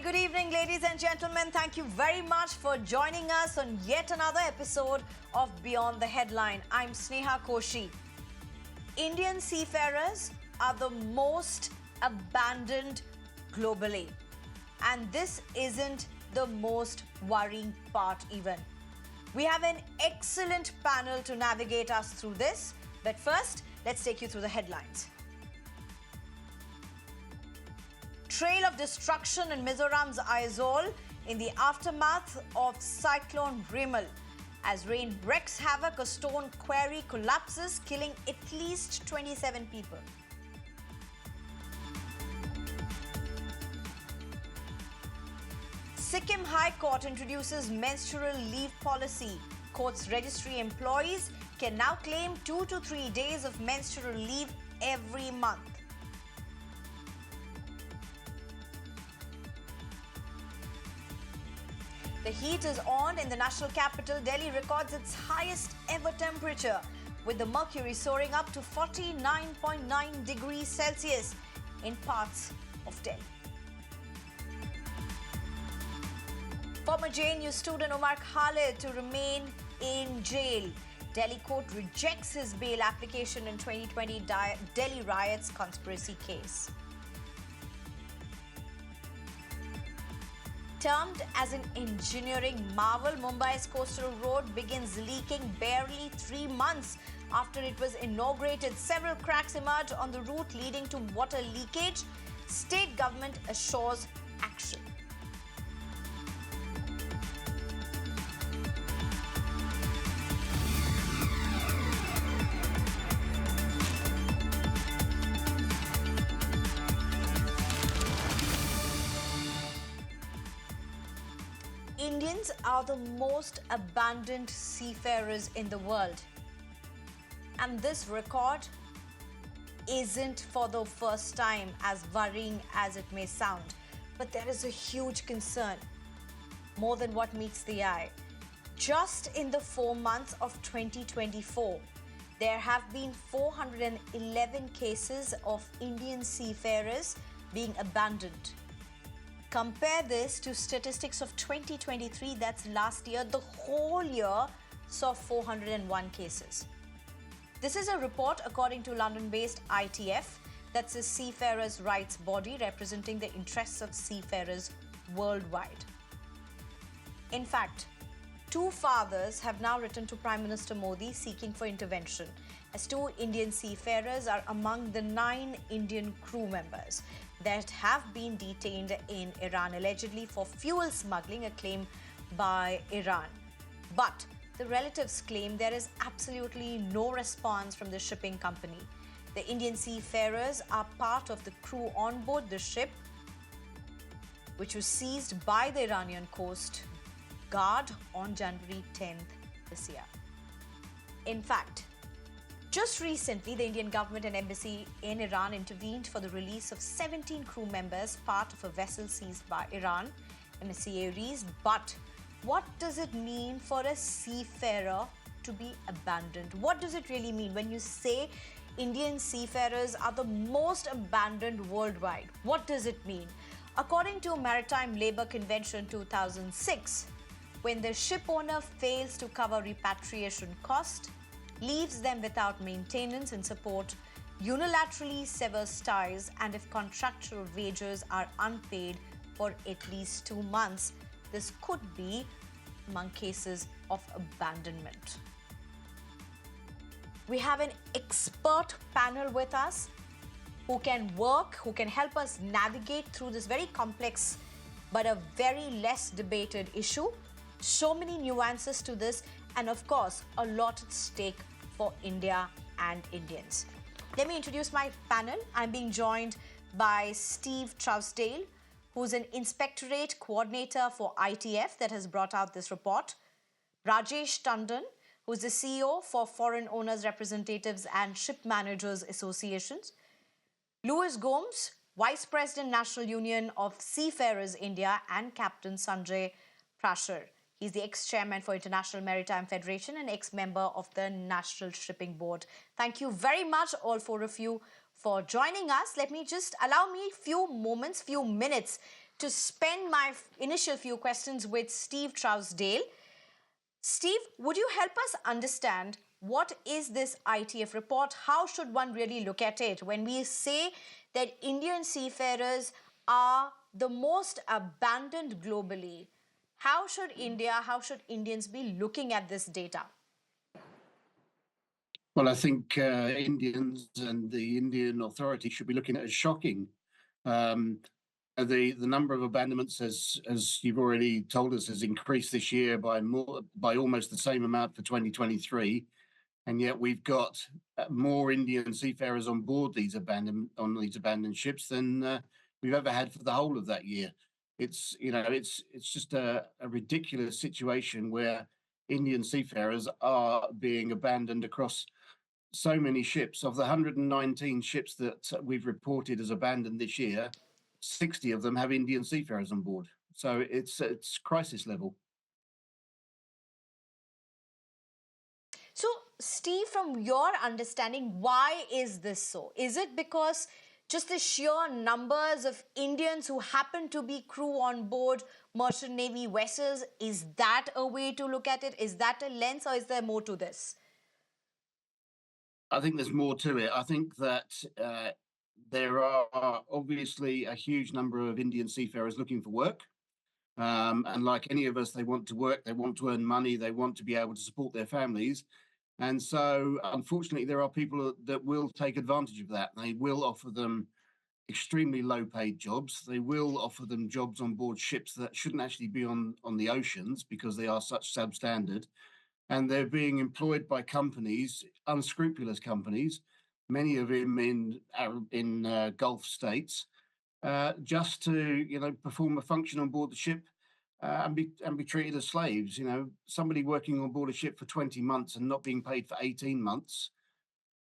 good evening, ladies and gentlemen. Thank you very much for joining us on yet another episode of Beyond the Headline. I'm Sneha Koshy. Indian seafarers are the most abandoned globally. And this isn't the most worrying part even. We have an excellent panel to navigate us through this. But first, let's take you through the headlines. Trail of destruction in Mizoram's Aizawl in the aftermath of Cyclone Rimal. As rain wreaks havoc, a stone quarry collapses, killing at least 27 people. Sikkim High Court introduces menstrual leave policy. Court's registry employees can now claim 2 to 3 days of menstrual leave every month. The heat is on in the national capital. Delhi records its highest ever temperature, with the mercury soaring up to 49.9 degrees Celsius in parts of Delhi. Former JNU student Omar Khalid to remain in jail. Delhi court rejects his bail application in 2020 Delhi riots conspiracy case. Termed as an engineering marvel, Mumbai's coastal road begins leaking barely 3 months after it was inaugurated. Several cracks emerge on the route, leading to water leakage. State government assures action. Indians are the most abandoned seafarers in the world. And this record isn't for the first time, as worrying as it may sound. But there is a huge concern, more than what meets the eye. Just in the 4 months of 2024, there have been 411 cases of Indian seafarers being abandoned. Compare this to statistics of 2023, that's last year. The whole year saw 401 cases. This is a report according to London-based ITF, that's a seafarers' rights body representing the interests of seafarers worldwide. In fact, 2 fathers have now written to Prime Minister Modi seeking for intervention, as 2 Indian seafarers are among the 9 Indian crew members that have been detained in Iran, allegedly for fuel smuggling, a claim by Iran. But the relatives claim there is absolutely no response from the shipping company. The Indian seafarers are part of the crew on board the ship, which was seized by the Iranian Coast Guard on January 10th this year. In fact, just recently, the Indian government and embassy in Iran intervened for the release of 17 crew members, part of a vessel seized by Iran, MSC Aries. But what does it mean for a seafarer to be abandoned? What does it really mean when you say Indian seafarers are the most abandoned worldwide? What does it mean? According to Maritime Labour Convention 2006, when the ship owner fails to cover repatriation cost, leaves them without maintenance and support, unilaterally severs ties, and if contractual wages are unpaid for at least 2 months, this could be among cases of abandonment. We have an expert panel with us who can help us navigate through this very complex but a very less debated issue. So many nuances to this, and of course, a lot at stake for India and Indians. Let me introduce my panel. I'm being joined by Steve Trowsdale, who's an Inspectorate Coordinator for ITF that has brought out this report. Rajesh Tandon, who's the CEO for Foreign Owners Representatives and Ship Managers Associations. Louis Gomes, Vice President, National Union of Seafarers India, and Captain Sanjay Prashar. He's the ex-chairman for International Maritime Federation and ex-member of the National Shipping Board. Thank you very much, all 4 of you, for joining us. Let me just allow me few minutes to spend my initial few questions with Steve Trowsdale. Steve, would you help us understand what is this ITF report? How should one really look at it when we say that Indian seafarers are the most abandoned globally? How should Indians be looking at this data? Well, I think Indians and the Indian authority should be looking at it as shocking. The number of abandonments, as you've already told us, has increased this year by almost the same amount for 2023, and yet we've got more Indian seafarers on board these abandoned ships than we've ever had for the whole of that year. It's just a ridiculous situation where Indian seafarers are being abandoned across so many ships. Of the 119 ships that we've reported as abandoned this year, 60 of them have Indian seafarers on board. So it's crisis level. So, Steve, from your understanding, why is this so? Is it because just the sheer numbers of Indians who happen to be crew on board merchant navy vessels? Is that a way to look at it? Is that a lens, or is there more to this? I think there's more to it. I think that there are obviously a huge number of Indian seafarers looking for work. And like any of us, they want to work, they want to earn money, they want to be able to support their families. And so, unfortunately, there are people that will take advantage of that. They will offer them extremely low-paid jobs. They will offer them jobs on board ships that shouldn't actually be on the oceans because they are such substandard. And they're being employed by companies, unscrupulous companies, many of them in Gulf states, just to perform a function on board the ship and be treated as slaves. Somebody working on board a ship for 20 months and not being paid for 18 months,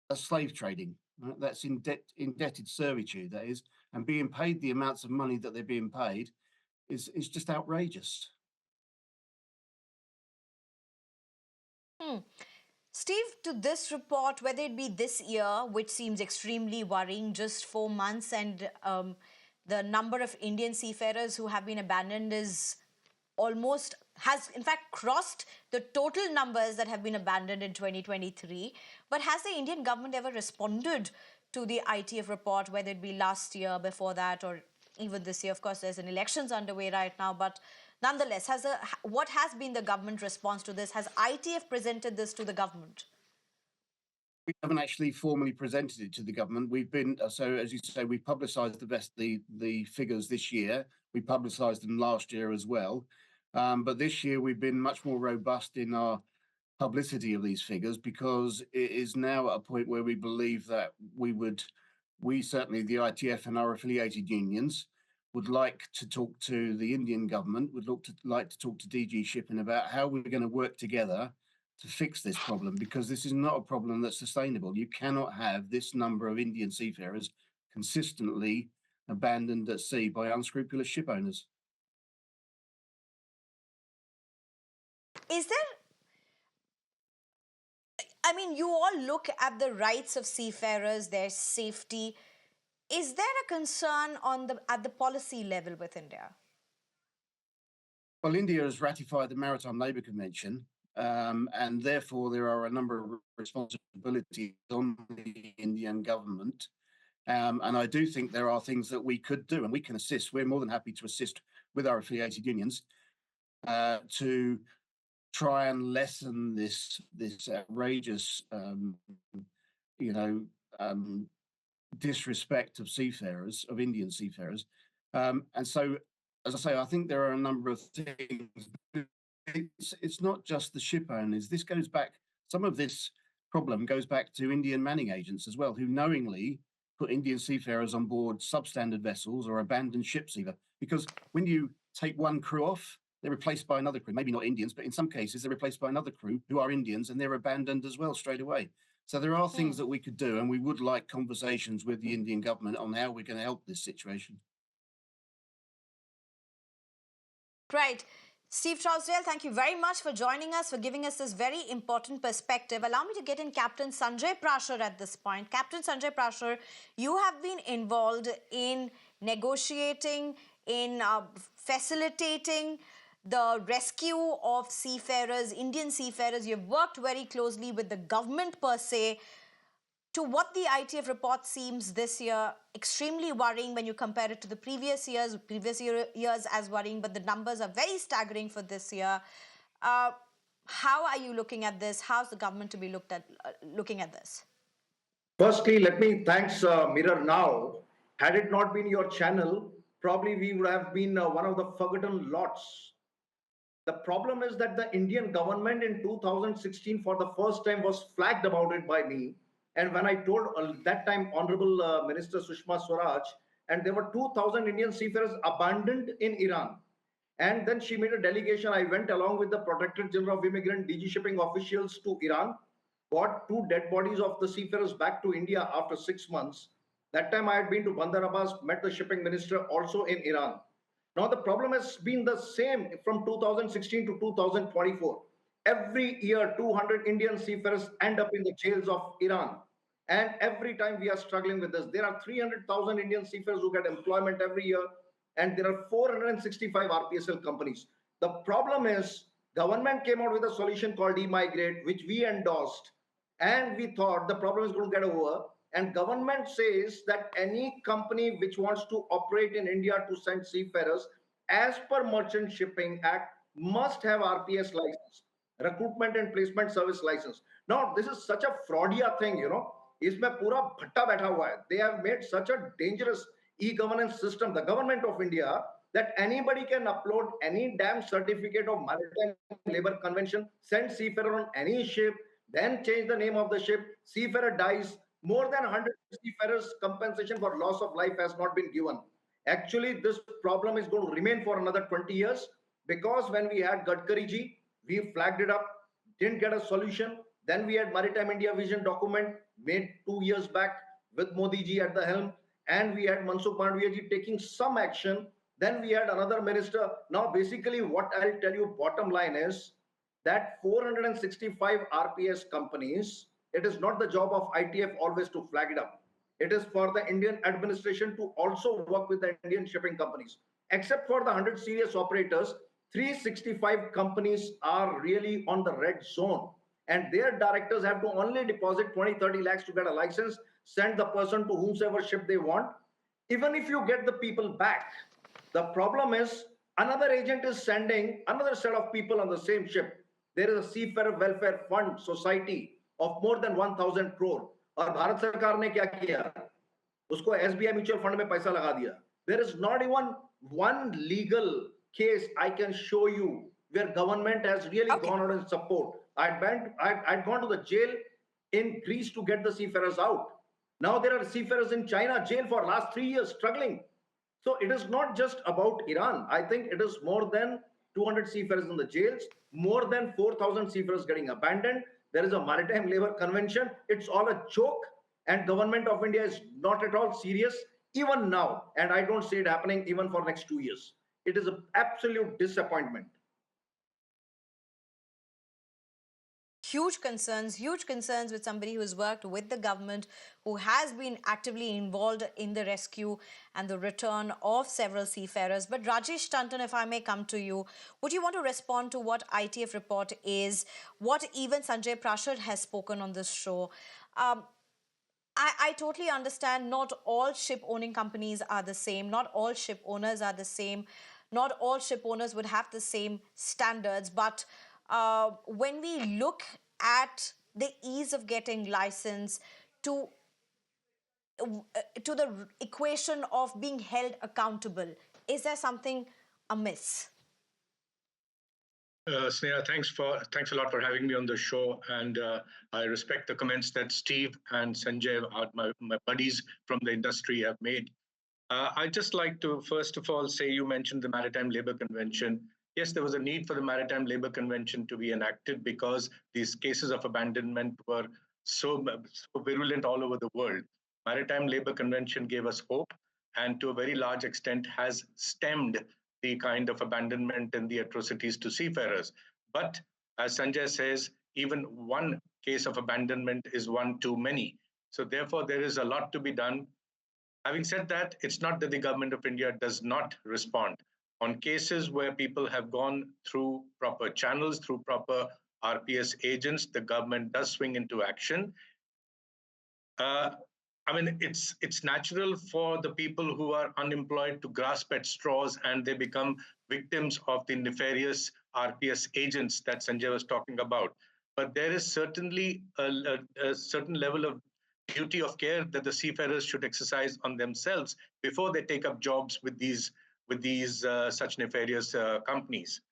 that's slave trading. Right? That's indebted servitude, that is, and being paid the amounts of money that they're being paid is just outrageous. Steve, to this report, whether it be this year, which seems extremely worrying, just 4 months, and the number of Indian seafarers who have been abandoned has in fact crossed the total numbers that have been abandoned in 2023. But has the Indian government ever responded to the ITF report, whether it be last year, before that, or even this year? Of course, there's an elections underway right now, but nonetheless, what has been the government response to this? Has ITF presented this to the government? We haven't actually formally presented it to the government. We've been, so as you say, we publicised the figures this year. We publicised them last year as well. But this year we've been much more robust in our publicity of these figures, because it is now at a point where we believe that we certainly, the ITF and our affiliated unions, would like to talk to the Indian government, like to talk to DG Shipping about how we're going to work together to fix this problem, because this is not a problem that's sustainable. You cannot have this number of Indian seafarers consistently abandoned at sea by unscrupulous ship owners. Is there, I mean, you all look at the rights of seafarers, their safety. Is there a concern at the policy level with India? Well, India has ratified the Maritime Labour Convention, and therefore there are a number of responsibilities on the Indian government. And I do think there are things that we could do, and we can assist. We're more than happy to assist with our affiliated unions to try and lessen this outrageous, disrespect of seafarers, of Indian seafarers. And so, as I say, I think there are a number of things. It's not just the ship owners. Some of this problem goes back to Indian manning agents as well, who knowingly put Indian seafarers on board substandard vessels or abandoned ships either. Because when you take one crew off, they're replaced by another crew, maybe not Indians, but in some cases they're replaced by another crew who are Indians, and they're abandoned as well straight away. So there are things that we could do, and we would like conversations with the Indian government on how we're going to help this situation. Right. Steve Trowsdale, thank you very much for joining us, for giving us this very important perspective. Allow me to get in Captain Sanjay Prashar at this point. Captain Sanjay Prashar, you have been involved in negotiating in facilitating the rescue of seafarers, Indian seafarers. You've worked very closely with the government per se. To what the ITF report seems this year extremely worrying when you compare it to the previous years, years as worrying, but the numbers are very staggering for this year. How are you looking at this? How's the government to be looking at this? Firstly, let me thanks Mirror Now. Had it not been your channel, probably we would have been one of the forgotten lots. The problem is that the Indian government in 2016 for the first time was flagged about it by me. And when I told that time Honorable Minister Sushma Swaraj, and there were 2,000 Indian seafarers abandoned in Iran. And then she made a delegation. I went along with the Protector General of Immigrant DG Shipping officials to Iran, got two dead bodies of the seafarers back to India after 6 months. That time I had been to Bandar Abbas, met the shipping minister also in Iran. Now the problem has been the same from 2016 to 2024. Every year, 200 Indian seafarers end up in the jails of Iran. And every time we are struggling with this. There are 300,000 Indian seafarers who get employment every year, and there are 465 RPSL companies. The problem is government came out with a solution called e-migrate, which we endorsed, and we thought the problem is going to get over. And government says that any company which wants to operate in India to send seafarers, as per Merchant Shipping Act, must have RPS license, recruitment and placement service license. Now, this is such a fraudiya thing, you know. इसमें पूरा भट्टा बैठा हुआ है. They have made such a dangerous e-governance system, the government of India, that anybody can upload any damn certificate of Maritime Labour Convention, send seafarer on any ship, then change the name of the ship. Seafarer dies. More than 100 seafarers compensation for loss of life has not been given. Actually, this problem is going to remain for another 20 years because when we had Gadkari ji, we flagged it up, didn't get a solution. Then we had Maritime India Vision document made 2 years back with Modi ji at the helm, and we had Mansukh Mandaviya ji taking some action. Then we had another minister. Now, basically, what I'll tell you, bottom line is that 465 RPS companies, it is not the job of ITF always to flag it up. It is for the Indian administration to also work with the Indian shipping companies. Except for the 100 serious operators, 365 companies are really on the red zone. And their directors have to only deposit 20-30 lakhs to get a license, send the person to whomsoever ship they want. Even if you get the people back, the problem is another agent is sending another set of people on the same ship. There is a Seafarer Welfare Fund Society of more than 1,000 crore. और भारत सरकार ने क्या किया? उसको SBI mutual fund में पैसा लगा दिया. There is not even one legal case I can show you where government has really gone out and support. I'd gone to the jail in Greece to get the seafarers out. Now there are seafarers in China jail for last 3 years struggling. So it is not just about Iran. I think it is more than 200 seafarers in the jails, more than 4,000 seafarers getting abandoned. There is a Maritime Labour Convention. It's all a joke, and government of India is not at all serious even now. And I don't see it happening even for next 2 years. It is an absolute disappointment. Huge concerns with somebody who has worked with the government, who has been actively involved in the rescue and the return of several seafarers. But Rajesh Tanton, if I may come to you, would you want to respond to what ITF report is, what even Sanjay Prashad has spoken on this show? I totally understand not all ship owning companies are the same, not all ship owners are the same, not all ship owners would have the same standards, but when we look at the ease of getting license to the equation of being held accountable, is there something amiss? Sneha, thanks a lot for having me on the show, and I respect the comments that Steve and Sanjay, my buddies from the industry, have made. I'd just like to first of all say you mentioned the Maritime Labour Convention. Yes, there was a need for the Maritime Labour Convention to be enacted because these cases of abandonment were so virulent all over the world. Maritime Labour Convention gave us hope, and to a very large extent has stemmed the kind of abandonment and the atrocities to seafarers. But as Sanjay says, even one case of abandonment is one too many. So therefore, there is a lot to be done. Having said that, it's not that the government of India does not respond. On cases where people have gone through proper channels, through proper RPS agents, the government does swing into action. It's natural for the people who are unemployed to grasp at straws, and they become victims of the nefarious RPS agents that Sanjay was talking about. But there is certainly a certain level of duty of care that the seafarers should exercise on themselves before they take up jobs with these such nefarious companies.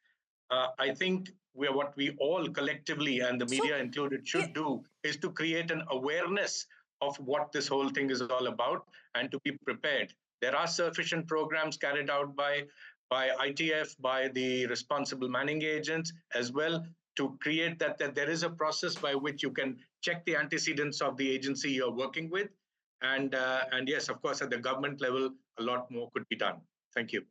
I think what we all collectively, and the media included, should do is to create an awareness of what this whole thing is all about and to be prepared. There are sufficient programs carried out by ITF, by the responsible manning agents as well, to create that there is a process by which you can check the antecedents of the agency you're working with. And yes, of course, at the government level, a lot more could be done. Thank you.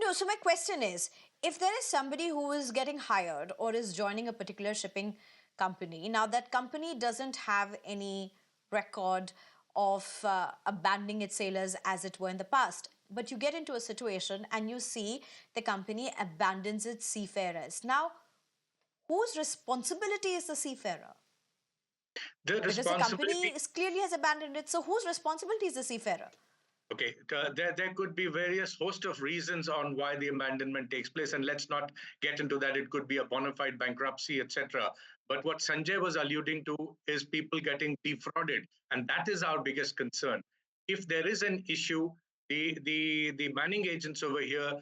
No, so my question is, if there is somebody who is getting hired or is joining a particular shipping company, now that company doesn't have any record of abandoning its sailors as it were in the past, but you get into a situation and you see the company abandons its seafarers. Now, whose responsibility is the seafarer? Because the company clearly has abandoned it, so whose responsibility is the seafarer? Okay, there could be various host of reasons on why the abandonment takes place, and let's not get into that. It could be a bona fide bankruptcy, etc. But what Sanjay was alluding to is people getting defrauded, and that is our biggest concern. If there is an issue, the manning agents over here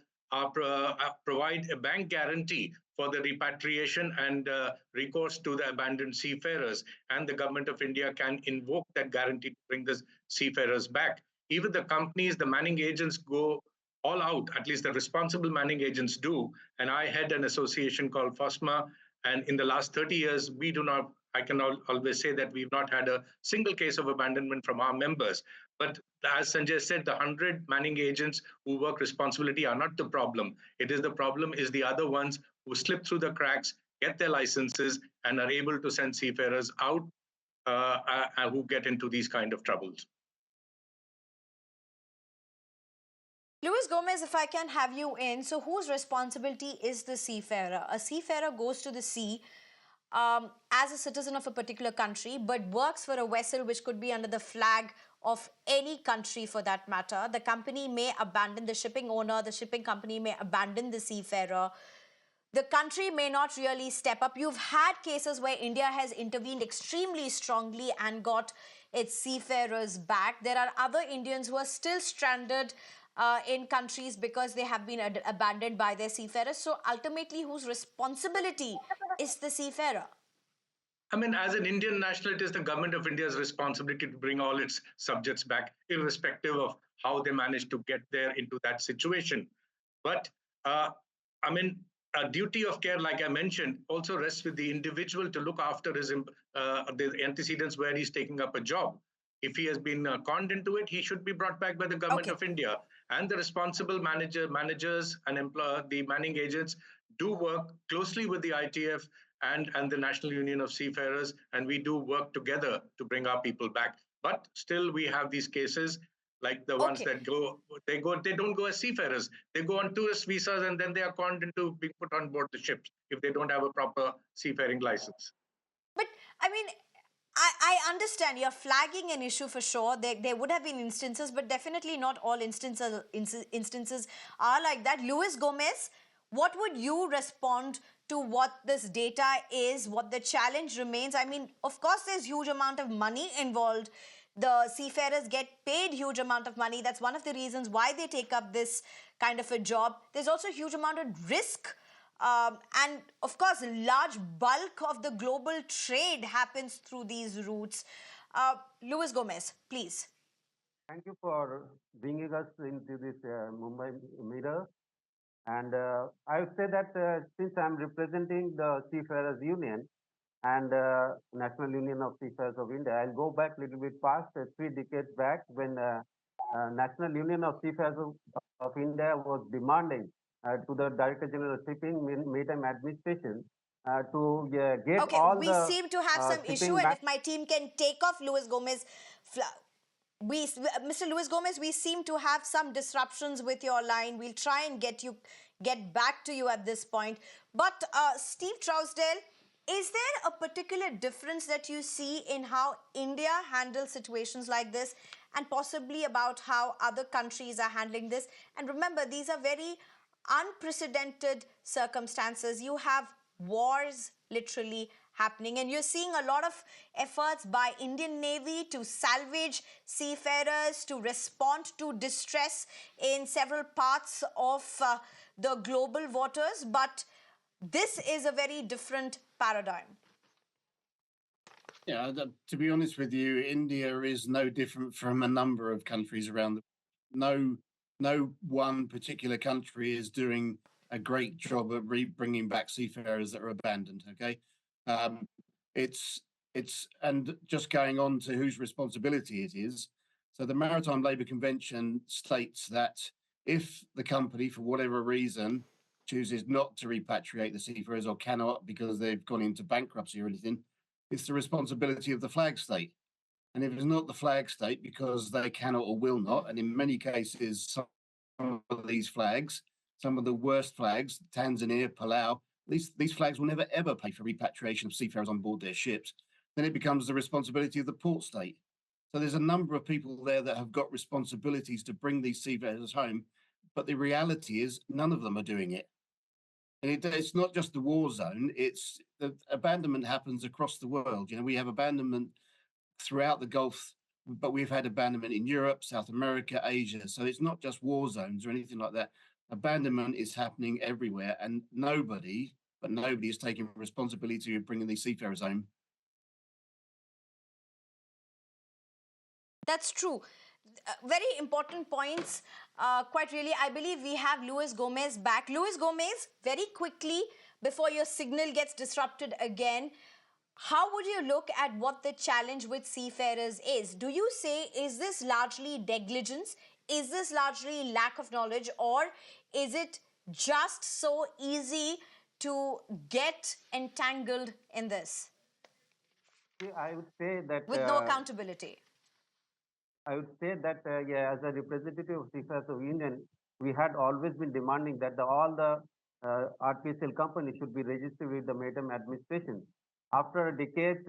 provide a bank guarantee for the repatriation and recourse to the abandoned seafarers, and the government of India can invoke that guarantee to bring the seafarers back. Even the companies, the manning agents go all out, at least the responsible manning agents do. And I had an association called FOSMA, and in the last 30 years, I can always say that we've not had a single case of abandonment from our members. But as Sanjay said, the 100 manning agents who work responsibility are not the problem. The problem is the other ones who slip through the cracks, get their licenses, and are able to send seafarers out who get into these kind of troubles. Luis Gomez, if I can have you in, so whose responsibility is the seafarer? A seafarer goes to the sea as a citizen of a particular country, but works for a vessel which could be under the flag of any country for that matter. The company may abandon the shipping owner, the shipping company may abandon the seafarer. The country may not really step up. You've had cases where India has intervened extremely strongly and got its seafarers back. There are other Indians who are still stranded in countries because they have been abandoned by their seafarers. So ultimately, whose responsibility is the seafarer? I mean, as an Indian national, it is the government of India's responsibility to bring all its subjects back, irrespective of how they manage to get there into that situation. But a duty of care, like I mentioned, also rests with the individual to look after the antecedents where he's taking up a job. If he has been conned into it, he should be brought back by the government of India. And the responsible managers and the manning agents do work closely with the ITF and the National Union of Seafarers, and we do work together to bring our people back. But still, we have these cases like the ones that they don't go as seafarers. They go on tourist visas, and then they are conned into being put on board the ships if they don't have a proper seafaring license. But I mean, I understand you're flagging an issue for sure. There would have been instances, but definitely not all instances are like that. Luis Gomez, what would you respond to what this data is, what the challenge remains? I mean, of course, there's huge amount of money involved. The seafarers get paid huge amount of money. That's one of the reasons why they take up this kind of a job. There's also a huge amount of risk. And of course, a large bulk of the global trade happens through these routes. Luis Gomez, please. Thank you for bringing us into this Mumbai Mirror. And I would say that since I'm representing the Seafarers Union and National Union of Seafarers of India, I'll go back a little bit past, 3 decades back, when National Union of Seafarers of India was demanding to the Director General of Shipping, Maritime Administration, to get all we seem to have some issue, and if my team can take off Luis Gomez. Mr. Luis Gomez, we seem to have some disruptions with your line. We'll try and get back to you at this point. But Steve Trowsdale, is there a particular difference that you see in how India handles situations like this, and possibly about how other countries are handling this? And remember, these are very unprecedented circumstances. You have wars literally happening, and you're seeing a lot of efforts by Indian Navy to salvage seafarers, to respond to distress in several parts of the global waters. But this is a very different paradigm. Yeah, to be honest with you, India is no different from a number of countries around the no one particular country is doing a great job at bringing back seafarers that are abandoned. Okay, it's and just going on to whose responsibility it is. So the Maritime Labour Convention states that if the company, for whatever reason, chooses not to repatriate the seafarers or cannot because they've gone into bankruptcy or anything, it's the responsibility of the flag state. And if it's not the flag state because they cannot or will not, and in many cases, some of these flags, some of the worst flags, Tanzania, Palau, these flags will never ever pay for repatriation of seafarers on board their ships. Then it becomes the responsibility of the port state. So there's a number of people there that have got responsibilities to bring these seafarers home, but the reality is none of them are doing it. And it's not just the war zone, it's the abandonment happens across the world. You know, we have abandonment throughout the Gulf, but we've had abandonment in Europe, South America, Asia. So it's not just war zones or anything like that. Abandonment is happening everywhere, and nobody is taking responsibility of bringing these seafarers home. That's true. Very important points. Quite really, I believe we have Luis Gomez back. Luis Gomez, very quickly, before your signal gets disrupted again, how would you look at what the challenge with seafarers is? Do you say, is this largely negligence? Is this largely lack of knowledge? Or is it just so easy to get entangled in this I would say that with no accountability? I would say that yeah, as a representative of Seafarers of Union, we had always been demanding that all the RPSL companies should be registered with the Maritime Administration. After a decade,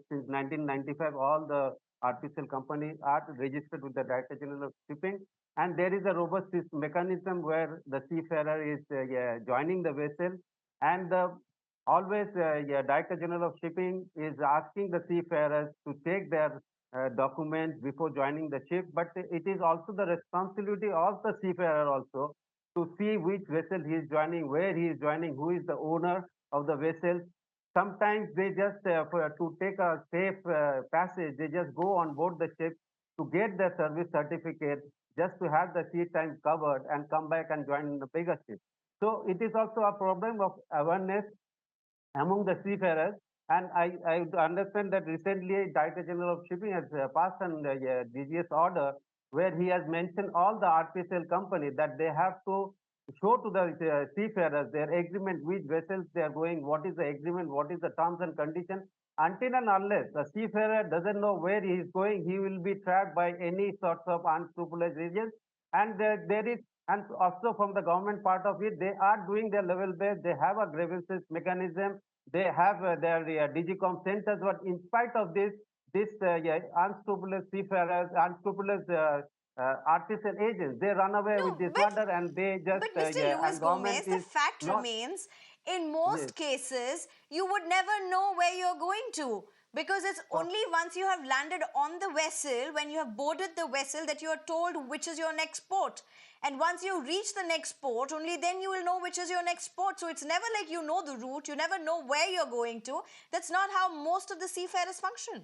since 1995, all the RPSL companies are registered with the Director General of Shipping, and there is a robust mechanism where the seafarer is yeah, joining the vessel, and always yeah, Director General of Shipping is asking the seafarers to take their documents before joining the ship, but it is also the responsibility of the seafarer also to see which vessel he is joining, where he is joining, who is the owner of the vessel. Sometimes they just, to take a safe passage, they just go on board the ship to get the service certificate, just to have the sea time covered and come back and join the bigger ship. So it is also a problem of awareness among the seafarers. And I understand that recently Director General of Shipping has passed an DGS order where he has mentioned all the RPSL companies that they have to show to the seafarers their agreement, which vessels they are going, what is the agreement, what is the terms and conditions. Until and unless the seafarer doesn't know where he is going, he will be trapped by any sorts of unscrupulous agents. And there is, and also from the government part of it, they are doing their level best. They have a grievances mechanism. They have their Digicom centers, but in spite of this, yeah, unscrupulous seafarers, unscrupulous artisan agents, they run away No, with disorder and they just, but Mr. yeah, Luis and government Gomez, the is fact not, remains, in most yes. cases, you would never know where you're going to, because it's only once you have landed on the vessel, when you have boarded the vessel, that you are told which is your next port. And once you reach the next port, only then you will know which is your next port. So it's never like you know the route, you never know where you're going to. That's not how most of the seafarers function.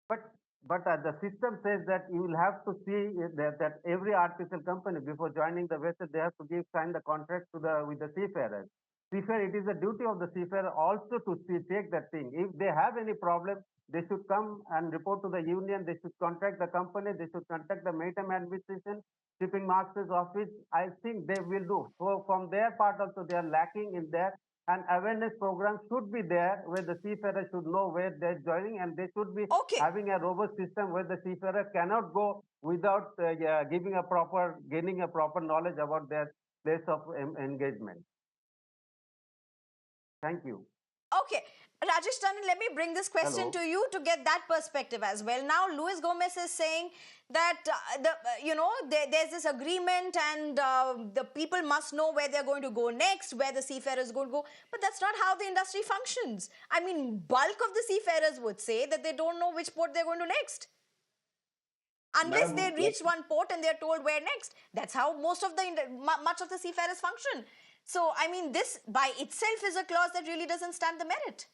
But the system says that you will have to see that every artificial company before joining the vessel they have to sign the contract with the seafarers. Seafarer, it is the duty of the seafarer also to take that thing. If they have any problem, they should come and report to the union. They should contact the company. They should contact the Maritime Administration, Shipping Master's Office. I think they will do. So from their part also they are lacking in there. and awareness program should be there where the seafarer should know where they're joining, and they should be Okay. having a robust system where the seafarer cannot go without gaining a proper knowledge about their place of engagement. Thank you. Okay, Rajesh Tandon, let me bring this question Hello. to you to get that perspective as well. Now, Luis Gomez is saying that there's this agreement, and the people must know where they're going to go next, where the seafarers is going to go. But that's not how the industry functions. I mean, bulk of the seafarers would say that they don't know which port they're going to next. Unless they reach one port and they're told where next. That's how much of the seafarers function. So, I mean, this by itself is a clause that really doesn't stand the merit.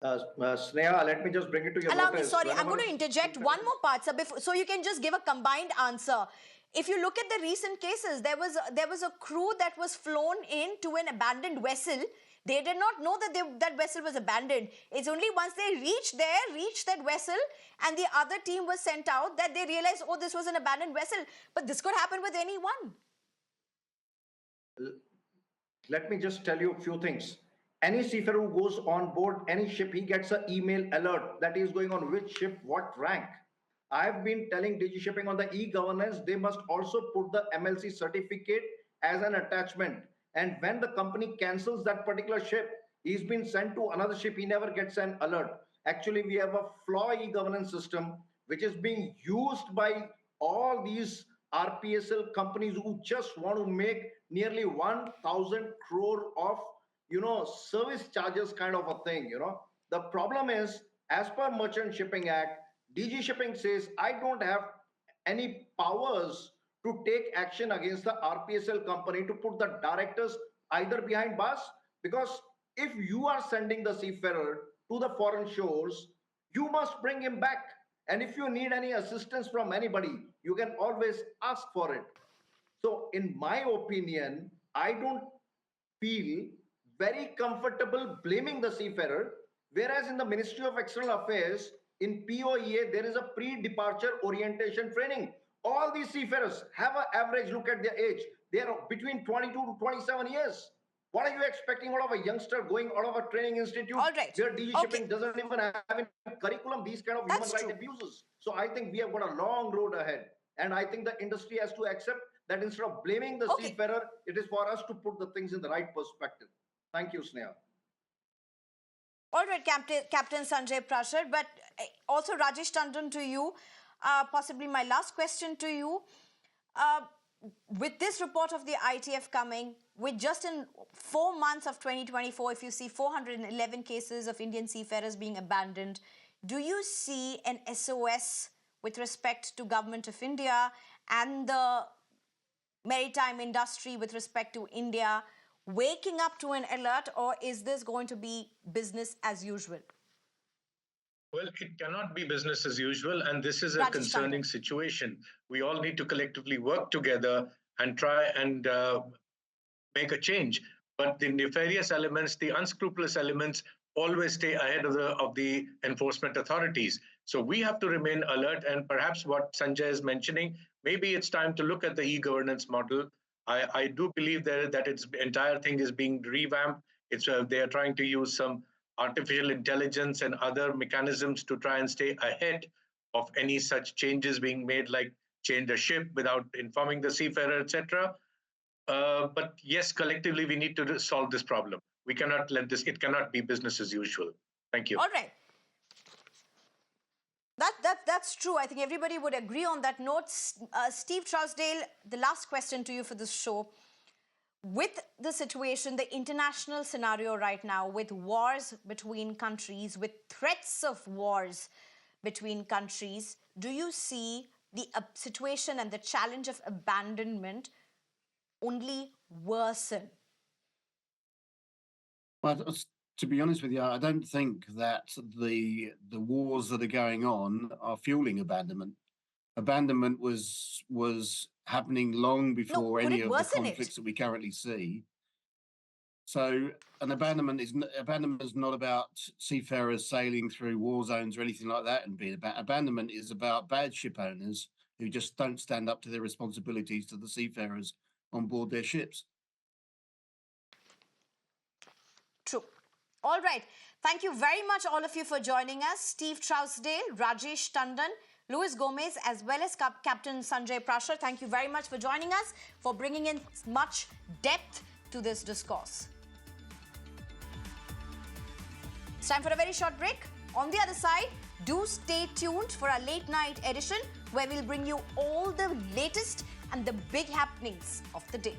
Sneha, let me just bring it to your Allow me, notice. sorry, I'm going to interject one more part, sir, so you can just give a combined answer. If you look at the recent cases, there was a crew that was flown in to an abandoned vessel. They did not know that that vessel was abandoned. It's only once they reached that vessel, and the other team was sent out, that they realized, oh, this was an abandoned vessel. But this could happen with anyone. Let me just tell you a few things. Any seafarer who goes on board any ship, he gets an email alert that he is going on which ship, what rank. I've been telling DG Shipping on the e-governance, they must also put the MLC certificate as an attachment. And when the company cancels that particular ship, he's been sent to another ship, he never gets an alert. Actually, we have a flaw e-governance system, which is being used by all these RPSL companies who just want to make nearly 1,000 crore of, service charges kind of a thing, The problem is, as per Merchant Shipping Act, DG Shipping says, I don't have any powers to take action against the RPSL company to put the directors either behind bars, because if you are sending the seafarer to the foreign shores, you must bring him back. And if you need any assistance from anybody, you can always ask for it. So in my opinion, I don't feel very comfortable blaming the seafarer, whereas in the Ministry of External Affairs, in POEA, there is a pre-departure orientation training. All these seafarers have an average look at their age. They are between 22 to 27 years. What are you expecting out of a youngster going out of a training institute? All right. Where DG Shipping doesn't even have in curriculum these kind of human rights abuses. So I think we have got a long road ahead. And I think the industry has to accept that instead of blaming the seafarer, it is for us to put the things in the right perspective. Thank you, Sneha. All right, Captain Sanjay Prashar, but also Rajesh Tandon to you, possibly my last question to you. With this report of the ITF coming, with just in 4 months of 2024, if you see 411 cases of Indian seafarers being abandoned, do you see an SOS with respect to Government of India and the maritime industry with respect to India waking up to an alert, or is this going to be business as usual? Well, it cannot be business as usual, and this is a concerning situation. We all need to collectively work together and try and make a change. But the nefarious elements, the unscrupulous elements, always stay ahead of the enforcement authorities. So we have to remain alert, and perhaps what Sanjay is mentioning, maybe it's time to look at the e-governance model. I do believe that its entire thing is being revamped. They are trying to use some artificial intelligence and other mechanisms to try and stay ahead of any such changes being made, like change a ship without informing the seafarer, etc. But yes, collectively, we need to solve this problem. We cannot let this, it cannot be business as usual. Thank you. All right. That's true. I think everybody would agree on that note. Steve Trowsdale, the last question to you for this show. With the situation, the international scenario right now, with wars between countries, with threats of wars between countries, do you see the situation and the challenge of abandonment only worsen? Well, to be honest with you, I don't think that the wars that are going on are fueling abandonment. Abandonment was happening long before any of the conflicts that we currently see. So an abandonment is not about seafarers sailing through war zones or anything like that and being about. Abandonment is about bad ship owners who just don't stand up to their responsibilities to the seafarers on board their ships. All right. Thank you very much, all of you, for joining us. Steve Trowsdale, Rajesh Tandon, Luis Gomez, as well as Captain Sanjay Prashar. Thank you very much for joining us, for bringing in much depth to this discourse. It's time for a very short break. On the other side, do stay tuned for our late night edition, where we'll bring you all the latest and the big happenings of the day.